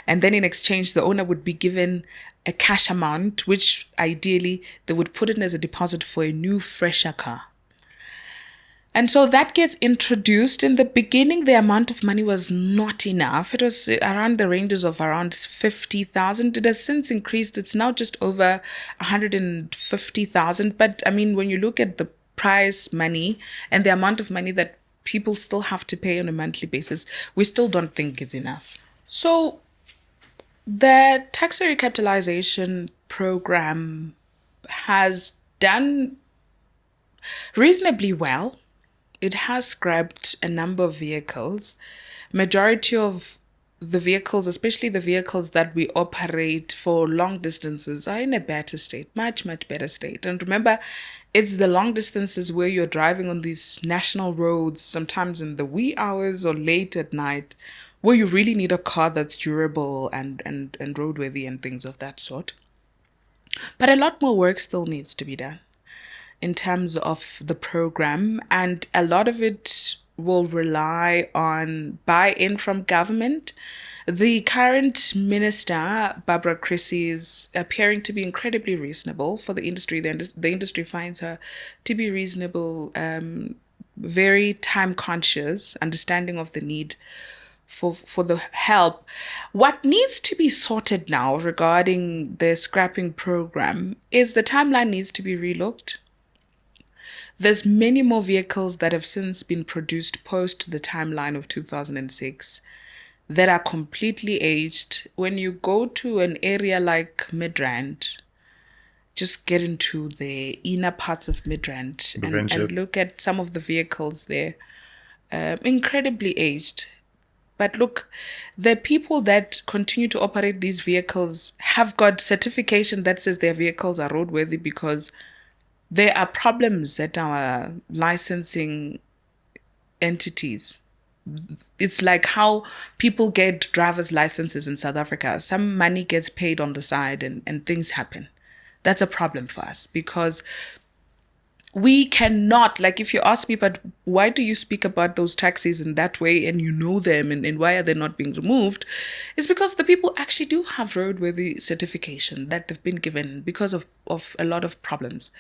And then in exchange, the owner would be given a cash amount, which ideally they would put in as a deposit for a new, fresher car. And so that gets introduced. In the beginning, the amount of money was not enough. It was around the ranges of around 50,000. It has since increased. It's now just over 150,000. But I mean, when you look at the prize money and the amount of money that people still have to pay on a monthly basis, we still don't think it's enough. So the tax recapitalization program has done reasonably well. It has scrapped a number of vehicles. Majority of the vehicles, especially the vehicles that we operate for long distances, are in a better state, much, much better state. And remember, it's the long distances where you're driving on these national roads, sometimes in the wee hours or late at night, where you really need a car that's durable and roadworthy and things of that sort. But a lot more work still needs to be done in terms of the program, and a lot of it will rely on buy-in from government. The current minister, Barbara Chrissy, is appearing to be incredibly reasonable for the industry. The industry finds her to be reasonable, very time conscious, understanding of the need for the help. What needs to be sorted now regarding the scrapping program is the timeline needs to be relooked. There's many more vehicles that have since been produced post the timeline of 2006 that are completely aged. When you go to an area like Midrand, just get into the inner parts of Midrand and look at some of the vehicles there. Incredibly aged. But look, the people that continue to operate these vehicles have got certification that says their vehicles are roadworthy because there are problems at our licensing entities. It's like how people get driver's licenses in South Africa. Some money gets paid on the side and things happen. That's a problem for us because we cannot, like if you ask me, but why do you speak about those taxis in that way and you know them and why are they not being removed? It's because the people actually do have roadworthy certification that they've been given because of a lot of problems.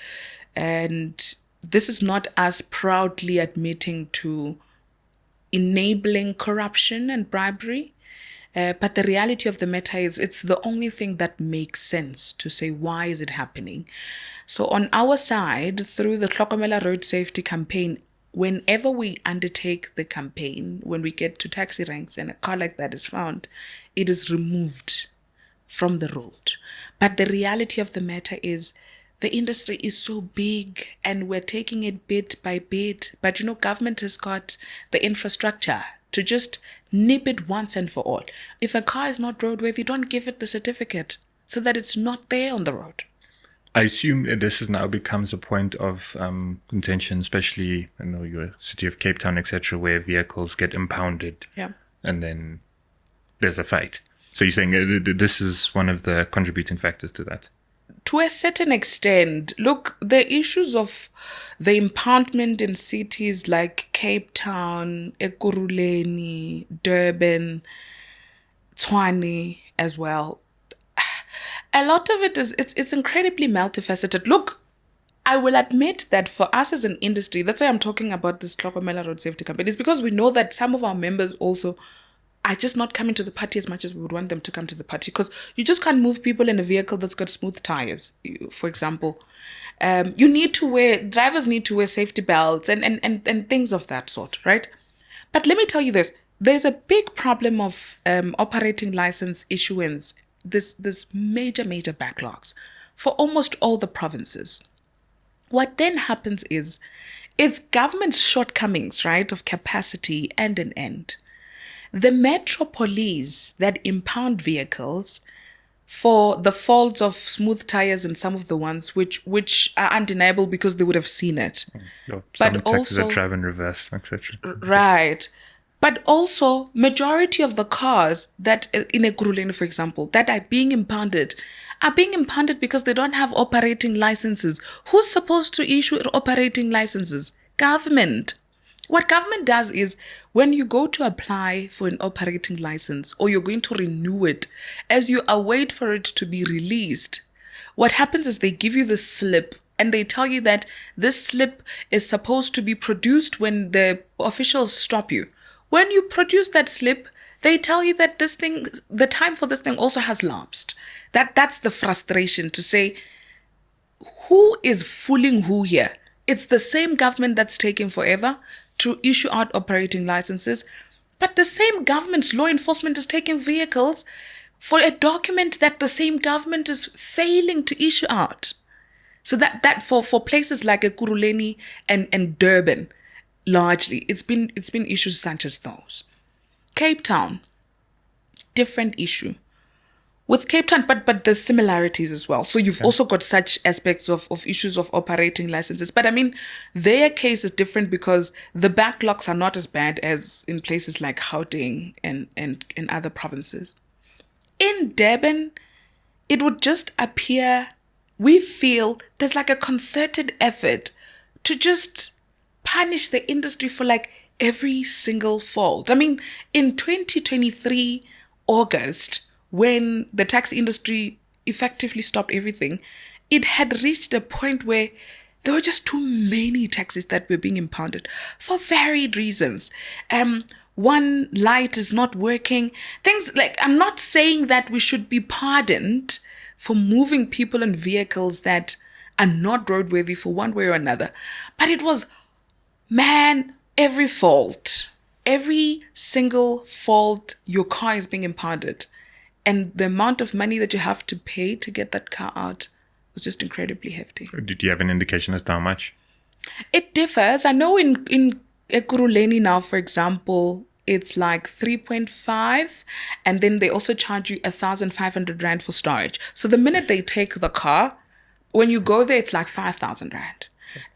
And this is not us proudly admitting to enabling corruption and bribery. But the reality of the matter is it's the only thing that makes sense to say, why is it happening? So on our side, through the Tlhokomela Road Safety Campaign, whenever we undertake the campaign, when we get to taxi ranks and a car like that is found, it is removed from the road. But the reality of the matter is the industry is so big and we're taking it bit by bit. But, you know, government has got the infrastructure to just nip it once and for all. If a car is not roadworthy, don't give it the certificate so that it's not there on the road. I assume this is now becomes a point of contention, especially your city of Cape Town, etc., where vehicles get impounded, and then there's a fight. So you're saying this is one of the contributing factors to that? To a certain extent, look, the issues of the impoundment in cities like Cape Town, Ekurhuleni, Durban, Tshwane as well. A lot of it is, it's incredibly multifaceted. Look, I will admit that for us as an industry, that's why I'm talking about this Tlhokomela Road Safety Campaign, is because we know that some of our members also are just not coming to the party as much as we would want them to come to the party, because you just can't move people in a vehicle that's got smooth tires, for example. Drivers need to wear safety belts and things of that sort, right? But let me tell you this, there's a big problem of operating license issuance, this major backlogs for almost all the provinces. What then happens is, it's government's shortcomings, right, of capacity and an end. The metro police that impound vehicles for the faults of smooth tires and some of the ones which are undeniable because they would have seen it. Some taxis that drive in reverse, etc. Right. But also, majority of the cars that in Ekurhuleni, for example, that are being impounded because they don't have operating licenses. Who's supposed to issue operating licenses? Government. What government does is when you go to apply for an operating license or you're going to renew it, as you await for it to be released, what happens is they give you the slip and they tell you that this slip is supposed to be produced when the officials stop you. When you produce that slip, they tell you that this thing, the time for this thing also has lapsed. That's the frustration to say, who is fooling who here? It's the same government that's taking forever to issue out operating licenses, but the same government's law enforcement is taking vehicles for a document that the same government is failing to issue out. So that for places like Ekurhuleni and Durban, largely, it's been issues such as those. Cape Town, different issue. With Cape Town, but there's similarities as well. So you've also got such aspects of issues of operating licenses. But I mean, their case is different because the backlogs are not as bad as in places like Gauteng and other provinces. In Durban, it would just appear, we feel there's like a concerted effort to just punish the industry for like every single fault. I mean, in 2023, August, when the taxi industry effectively stopped everything, it had reached a point where there were just too many taxis that were being impounded for varied reasons. One light is not working. Things like, I'm not saying that we should be pardoned for moving people and vehicles that are not roadworthy for one way or another. But it was, man, every single fault, your car is being impounded. And the amount of money that you have to pay to get that car out was just incredibly hefty. Did you have an indication as to how much? It differs. I know in Ekurhuleni now, for example, it's like 3.5, and then they also charge you 1,500 rand for storage. So the minute they take the car, when you go there, it's like 5,000 rand.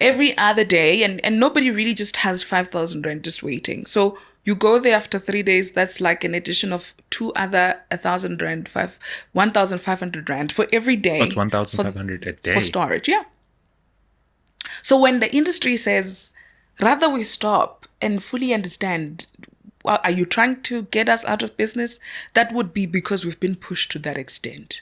Every other day, and nobody really just has 5,000 rand just waiting. So you go there after 3 days, that's like an addition of two other 1,000 rand, 1,500 rand for every day. What's 1,500 a day? For storage, yeah. So when the industry says, rather we stop and fully understand, well, are you trying to get us out of business? That would be because we've been pushed to that extent.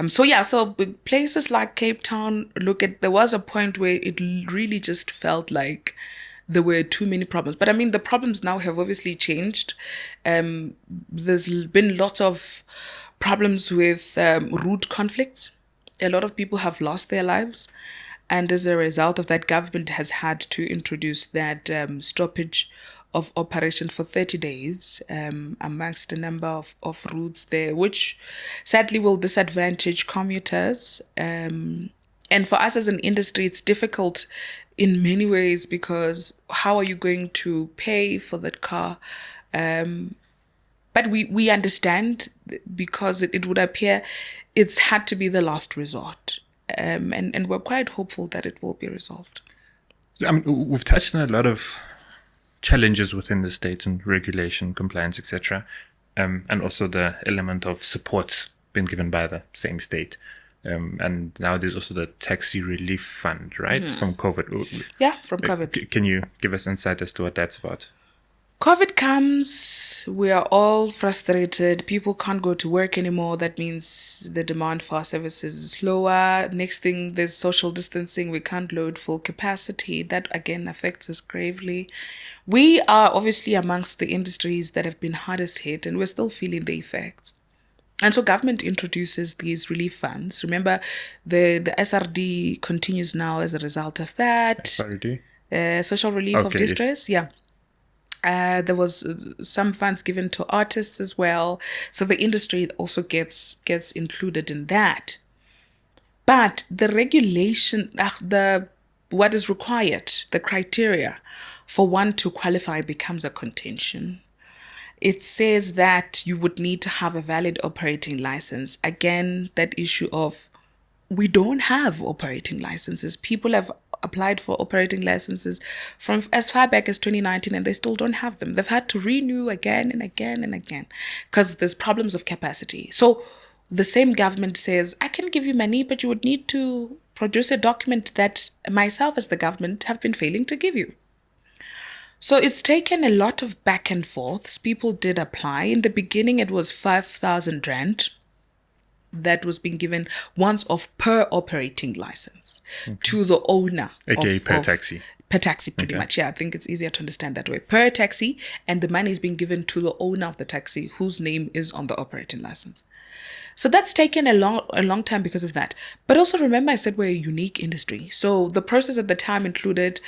So places like Cape Town, there was a point where it really just felt like there were too many problems. But I mean, the problems now have obviously changed. There's been lots of problems with route conflicts. A lot of people have lost their lives. And as a result of that, government has had to introduce that stoppage of operation for 30 days amongst a number of routes there, which sadly will disadvantage commuters. And for us as an industry, it's difficult in many ways because how are you going to pay for that car? But we understand because it would appear it's had to be the last resort. And we're quite hopeful that it will be resolved. We've touched on a lot of challenges within the state and regulation, compliance, etc. And also the element of support being given by the same state. And now there's also the taxi relief fund, right? From COVID. Yeah, from COVID. Can you give us insight as to what that's about? COVID comes, we are all frustrated. People can't go to work anymore. That means the demand for our services is lower. Next thing, there's social distancing. We can't load full capacity. That again affects us gravely. We are obviously amongst the industries that have been hardest hit, and we're still feeling the effects. And so government introduces these relief funds. Remember, the SRD continues now as a result of that. SRD? Social relief of distress, yes. Yeah. There was some funds given to artists as well. So the industry also gets included in that. But the regulation, what is required, the criteria for one to qualify becomes a contention. It says that you would need to have a valid operating license. Again, that issue of we don't have operating licenses. People have applied for operating licenses from as far back as 2019 and they still don't have them. They've had to renew again and again and again because there's problems of capacity. So the same government says, I can give you money, but you would need to produce a document that myself as the government have been failing to give you. So it's taken a lot of back and forths. People did apply. In the beginning, it was 5,000 Rand that was being given once off per operating license to the owner. AKA per taxi. Per taxi, pretty much. Yeah, I think it's easier to understand that way. Per taxi, and the money is being given to the owner of the taxi whose name is on the operating license. So that's taken a long time because of that. But also remember, I said we're a unique industry. So the process at the time included,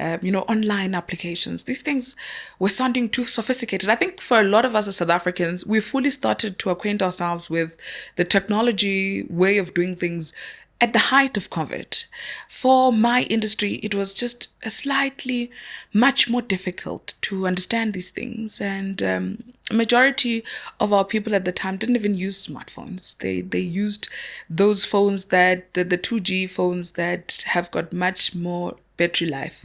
online applications. These things were sounding too sophisticated. I think for a lot of us as South Africans, we fully started to acquaint ourselves with the technology way of doing things at the height of COVID. For my industry, it was just a slightly much more difficult to understand these things. And a majority of our people at the time didn't even use smartphones. They used those phones the 2G phones that have got much more battery life.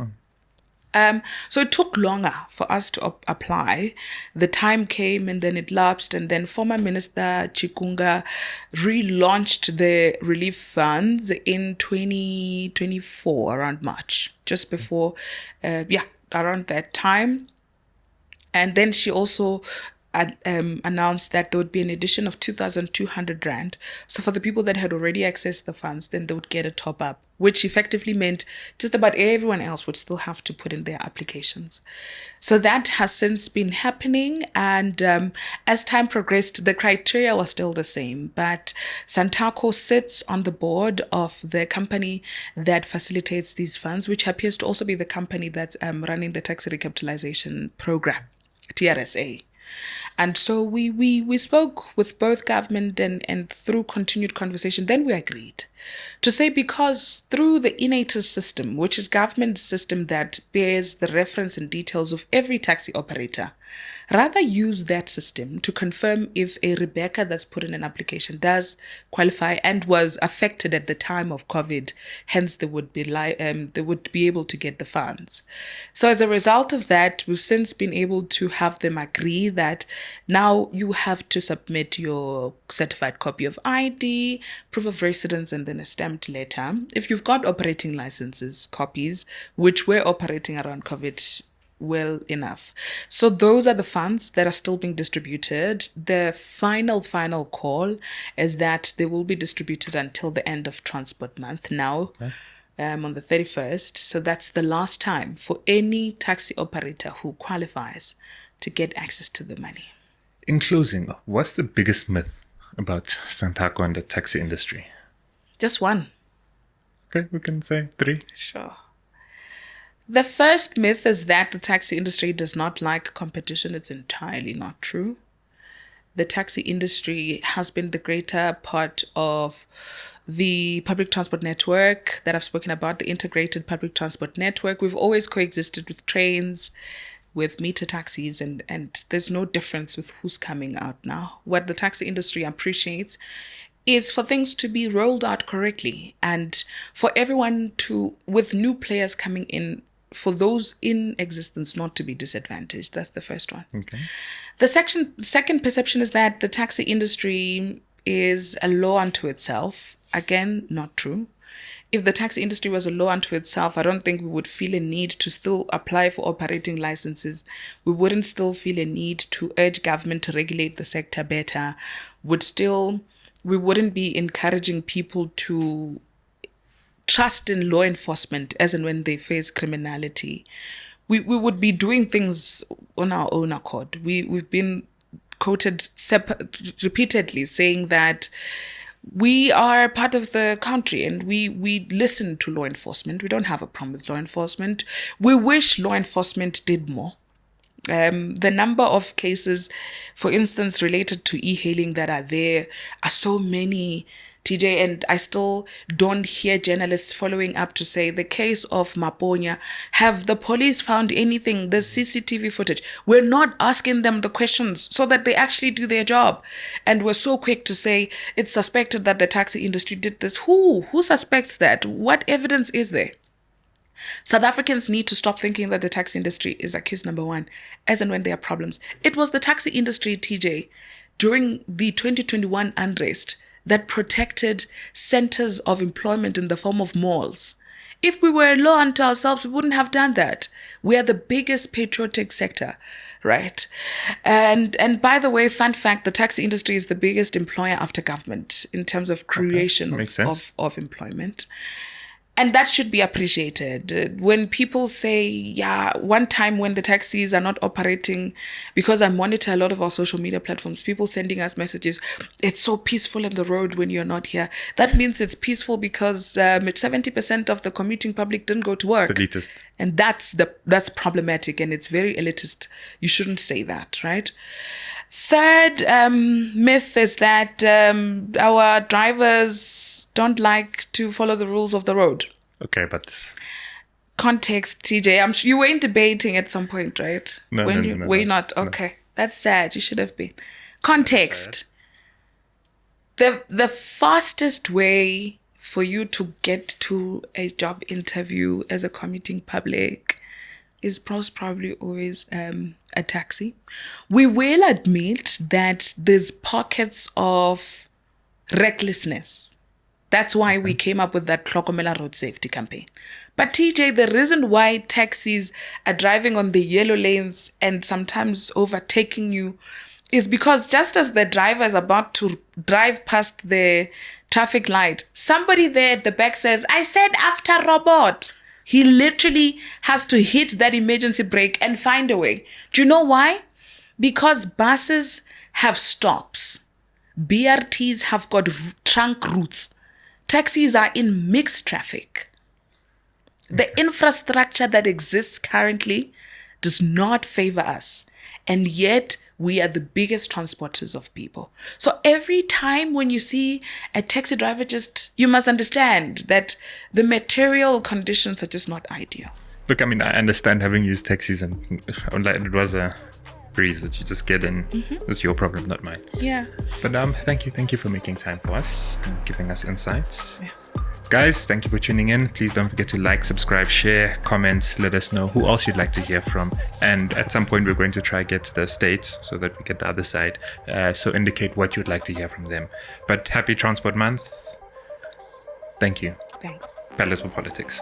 So it took longer for us to apply. The time came and then it lapsed, and then former Minister Chikunga relaunched the relief funds in 2024 around March, just before, around that time. And then she also announced that there would be an addition of 2,200 Rand. So for the people that had already accessed the funds, then they would get a top up, which effectively meant just about everyone else would still have to put in their applications. So that has since been happening. And as time progressed, the criteria was still the same. But Santaco sits on the board of the company that facilitates these funds, which appears to also be the company that's running the tax recapitalization program, TRSA. And so we spoke with both government and through continued conversation, then we agreed to say, because through the INATIS system, which is government's system that bears the reference and details of every taxi operator, rather use that system to confirm if a Rebecca that's put in an application does qualify and was affected at the time of COVID. Hence, they would be able to get the funds. So as a result of that, we've since been able to have them agree that now you have to submit your certified copy of ID, proof of residence, and then a stamped letter. If you've got operating licenses, copies, which were operating around COVID well enough. So those are the funds that are still being distributed. The final call is that they will be distributed until the end of Transport Month now, on the 31st. So that's the last time for any taxi operator who qualifies to get access to the money. In closing, what's the biggest myth about Santaco and the taxi industry? Just one. Okay, we can say 3. Sure. The first myth is that the taxi industry does not like competition. It's entirely not true. The taxi industry has been the greater part of the public transport network that I've spoken about, the integrated public transport network. We've always coexisted with trains, with meter taxis, and there's no difference with who's coming out now. What the taxi industry appreciates is for things to be rolled out correctly and for everyone to, with new players coming in, for those in existence not to be disadvantaged. That's the first one. Okay. The second perception is that the taxi industry is a law unto itself. Again, not true. If the taxi industry was a law unto itself, I don't think we would feel a need to still apply for operating licenses. We wouldn't still feel a need to urge government to regulate the sector better. We wouldn't be encouraging people to trust in law enforcement as and when they face criminality. We would be doing things on our own accord. We've been quoted repeatedly saying that we are part of the country and we listen to law enforcement. We don't have a problem with law enforcement. We wish law enforcement did more. The number of cases, for instance, related to e-hailing that are there are so many, TJ, and I still don't hear journalists following up to say the case of Maponya. Have the police found anything? The CCTV footage. We're not asking them the questions so that they actually do their job. And we're so quick to say it's suspected that the taxi industry did this. Who suspects that? What evidence is there? South Africans need to stop thinking that the taxi industry is accused number one, as and when there are problems. It was the taxi industry, TJ, during the 2021 unrest that protected centers of employment in the form of malls If we were a law unto ourselves, we wouldn't have done that. We are the biggest patriotic sector, right? And by the way, fun fact, the taxi industry is the biggest employer after government in terms of creation of employment. And that should be appreciated. When people say, yeah, one time when the taxis are not operating, because I monitor a lot of our social media platforms, people sending us messages, it's so peaceful on the road when you're not here. That means it's peaceful because 70% of the commuting public didn't go to work. It's elitist. And that's problematic, and it's very elitist. You shouldn't say that, right? Third myth is that our drivers don't like to follow the rules of the road. Okay, but context, TJ. I'm sure you were debating at some point, right? No, were no, you not? Okay, that's sad. You should have been. Context. The fastest way for you to get to a job interview as a commuting public is probably always a taxi. We will admit that there's pockets of recklessness. That's why we came up with that Tlhokomela road safety campaign. But TJ, the reason why taxis are driving on the yellow lanes and sometimes overtaking you is because just as the driver is about to drive past the traffic light, somebody there at the back says, I said after robot. He literally has to hit that emergency brake and find a way. Do you know why? Because buses have stops. BRTs have got trunk routes. Taxis are in mixed traffic. The infrastructure that exists currently does not favor us. And yet, we are the biggest transporters of people. So every time when you see a taxi driver, you must understand that the material conditions are just not ideal. Look, I mean, I understand having used taxis and it was a breeze that you just get in. It's your problem, not mine. Yeah. But thank you for making time for us and giving us insights. Yeah. Guys, thank you for tuning in. Please don't forget to like, subscribe, share, comment, let us know who else you'd like to hear from. And at some point, we're going to try get the states so that we get the other side. So indicate what you'd like to hear from them. But happy Transport Month. Thank you. Thanks. Palatable Politics.